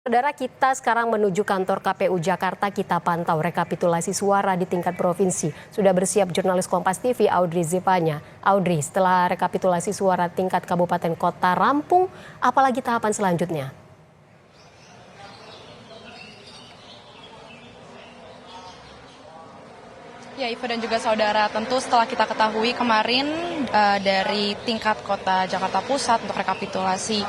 Saudara, kita sekarang menuju kantor KPU Jakarta. Kita pantau rekapitulasi suara di tingkat provinsi. Sudah bersiap jurnalis Kompas TV Audrey Zipanya. Audrey, setelah rekapitulasi suara tingkat kabupaten kota rampung, apalagi tahapan selanjutnya? Ya, Iva dan juga saudara, tentu setelah kita ketahui kemarin dari tingkat kota Jakarta Pusat untuk rekapitulasi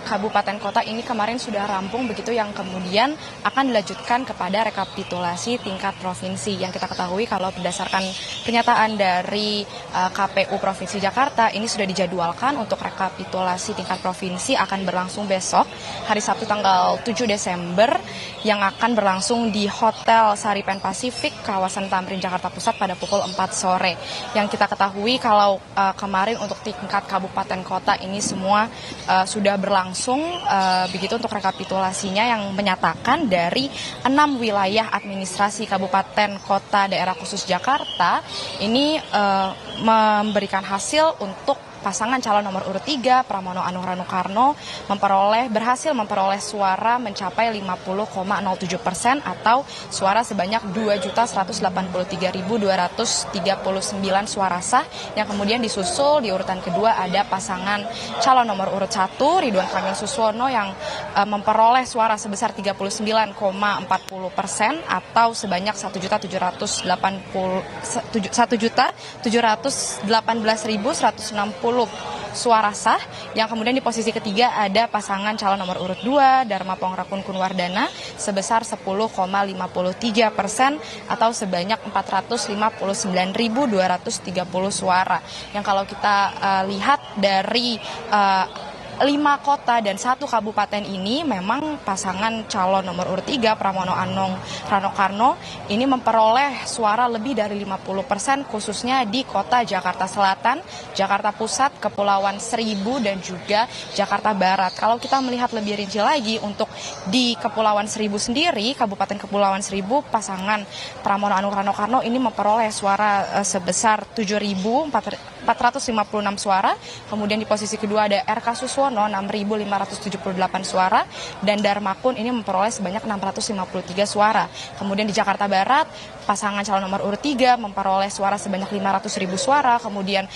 kabupaten kota ini kemarin sudah rampung, begitu yang kemudian akan dilanjutkan kepada rekapitulasi tingkat provinsi. Yang kita ketahui kalau berdasarkan pernyataan dari KPU Provinsi Jakarta, ini sudah dijadwalkan untuk rekapitulasi tingkat provinsi akan berlangsung besok, hari Sabtu tanggal 7 Desember, yang akan berlangsung di Hotel Saripan Pasifik, kawasan Tamrin, Jakarta Pusat pada pukul 4 sore. Yang kita ketahui kalau kemarin untuk tingkat kabupaten kota ini semua sudah berlangsung, begitu untuk rekapitulasinya yang menyatakan dari 6 wilayah administrasi kabupaten kota daerah khusus Jakarta ini memberikan hasil untuk pasangan calon nomor urut 3 Pramono Anung Rano Karno berhasil memperoleh suara mencapai 50,07% atau suara sebanyak 2.183.239 suara sah, yang kemudian disusul di urutan kedua ada pasangan calon nomor urut 1 Ridwan Kamil Suswono yang memperoleh suara sebesar 39,40% atau sebanyak 1.718.160 suara sah, yang kemudian di posisi ketiga ada pasangan calon nomor urut 2 Dharma Pongrakun Kunwardana sebesar 10,53% atau sebanyak 459.230 suara. Yang kalau kita lihat dari 5 kota dan 1 kabupaten ini, memang pasangan calon nomor urut 3 Pramono Anung Rano Karno ini memperoleh suara lebih dari 50%, khususnya di kota Jakarta Selatan, Jakarta Pusat, Kepulauan Seribu, dan juga Jakarta Barat. Kalau kita melihat lebih rinci lagi untuk di Kepulauan Seribu sendiri, Kabupaten Kepulauan Seribu, pasangan Pramono Anung Rano Karno ini memperoleh suara sebesar 7.456 suara. Kemudian di posisi kedua ada RK Suswono 6.578 suara, dan Darmakun ini memperoleh sebanyak 653 suara. Kemudian di Jakarta Barat, pasangan calon nomor urut 3 memperoleh suara sebanyak 500.000 suara. Kemudian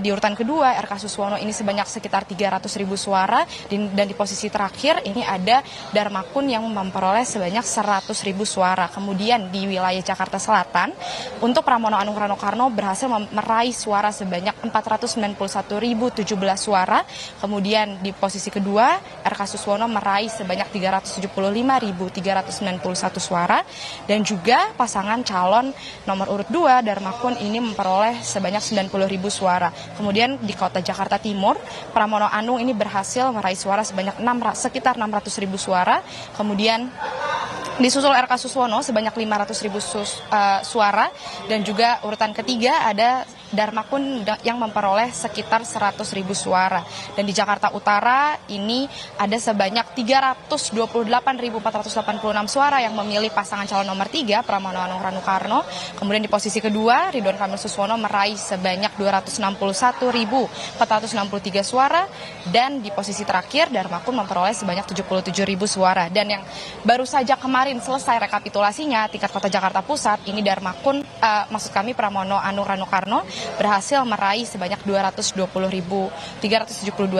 di urutan kedua RK Suswono ini sebanyak sekitar 300.000 suara, dan di posisi terakhir ini ada Darmakun yang memperoleh sebanyak 100.000 suara. Kemudian di wilayah Jakarta Selatan, untuk Pramono Anung Rano Karno berhasil meraih suara sebanyak 491.017 suara. Kemudian di posisi kedua RK Suswono meraih sebanyak 375.391 suara, dan juga pasangan calon nomor urut 2 Darmakun ini memperoleh sebanyak 90.000 suara. Kemudian di kota Jakarta Timur, Pramono Anung ini berhasil meraih suara sebanyak sekitar 600.000 suara. Kemudian disusul RK Suswono sebanyak 500.000 suara, dan juga urutan ketiga ada Darmakun yang memperoleh sekitar 100.000 suara. Dan di Jakarta Utara ini ada sebanyak 328.486 suara yang memilih pasangan calon nomor 3 Pramono Anung Rano Karno. Kemudian di posisi kedua Ridwan Kamil Suswono meraih sebanyak 261.463 suara, dan di posisi terakhir Darmakun memperoleh sebanyak 77.000 suara. Dan yang baru saja kemarin selesai rekapitulasinya tingkat kota Jakarta Pusat, ini Darmakun Pramono Anung Rano Karno berhasil meraih sebanyak 220.372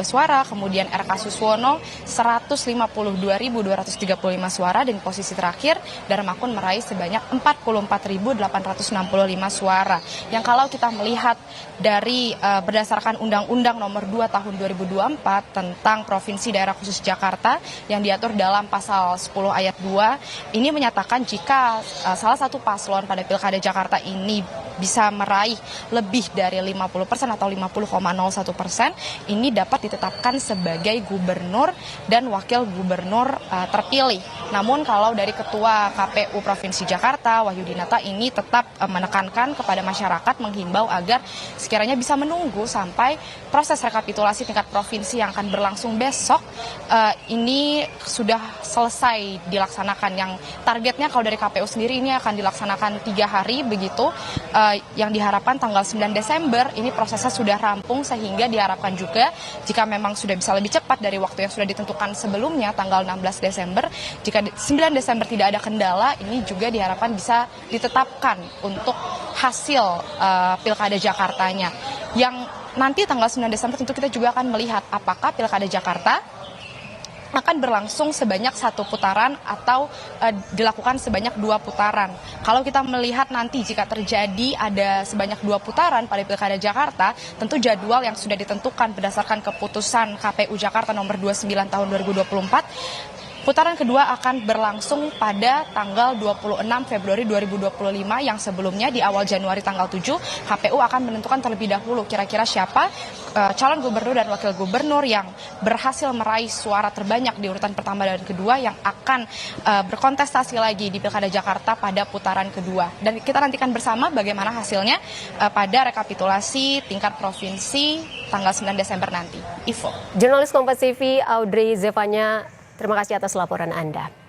suara. Kemudian RK Suswono 152.235 suara, dan posisi terakhir Darmakun meraih sebanyak 44.865 suara. Yang kalau kita melihat dari berdasarkan Undang-Undang Nomor 2 Tahun 2024 tentang Provinsi Daerah Khusus Jakarta yang diatur dalam pasal 10 ayat 2, ini menyatakan jika salah satu paslon pada Pilkada Jakarta ini bisa meraih lebih dari 50% atau 50,01%, ini dapat ditetapkan sebagai gubernur dan wakil gubernur terpilih. Namun kalau dari Ketua KPU Provinsi Jakarta, Wahyudinata, ini tetap menekankan kepada masyarakat, menghimbau agar sekiranya bisa menunggu sampai proses rekapitulasi tingkat provinsi yang akan berlangsung besok ini sudah selesai dilaksanakan. Yang targetnya kalau dari KPU sendiri ini akan dilaksanakan 3 hari begitu, yang diharapkan tanggal 9 Desember ini prosesnya sudah rampung, sehingga diharapkan juga jika memang sudah bisa lebih cepat dari waktu yang sudah ditentukan sebelumnya tanggal 16 Desember, jika 9 Desember tidak ada kendala, ini juga diharapkan bisa ditetapkan untuk hasil Pilkada Jakartanya. Yang nanti tanggal 9 Desember tentu kita juga akan melihat apakah Pilkada Jakarta akan berlangsung sebanyak 1 putaran atau dilakukan sebanyak 2 putaran. Kalau kita melihat nanti jika terjadi ada sebanyak 2 putaran pada Pilkada Jakarta, tentu jadwal yang sudah ditentukan berdasarkan keputusan KPU Jakarta nomor 29 tahun 2024, putaran kedua akan berlangsung pada tanggal 26 Februari 2025, yang sebelumnya di awal Januari tanggal 7 KPU akan menentukan terlebih dahulu kira-kira siapa calon gubernur dan wakil gubernur yang berhasil meraih suara terbanyak di urutan pertama dan kedua yang akan berkontestasi lagi di Pilkada Jakarta pada putaran kedua. Dan kita nantikan bersama bagaimana hasilnya pada rekapitulasi tingkat provinsi tanggal 9 Desember nanti. Ivo. Jurnalis Kompas TV Audrey Zevanya, terima kasih atas laporan Anda.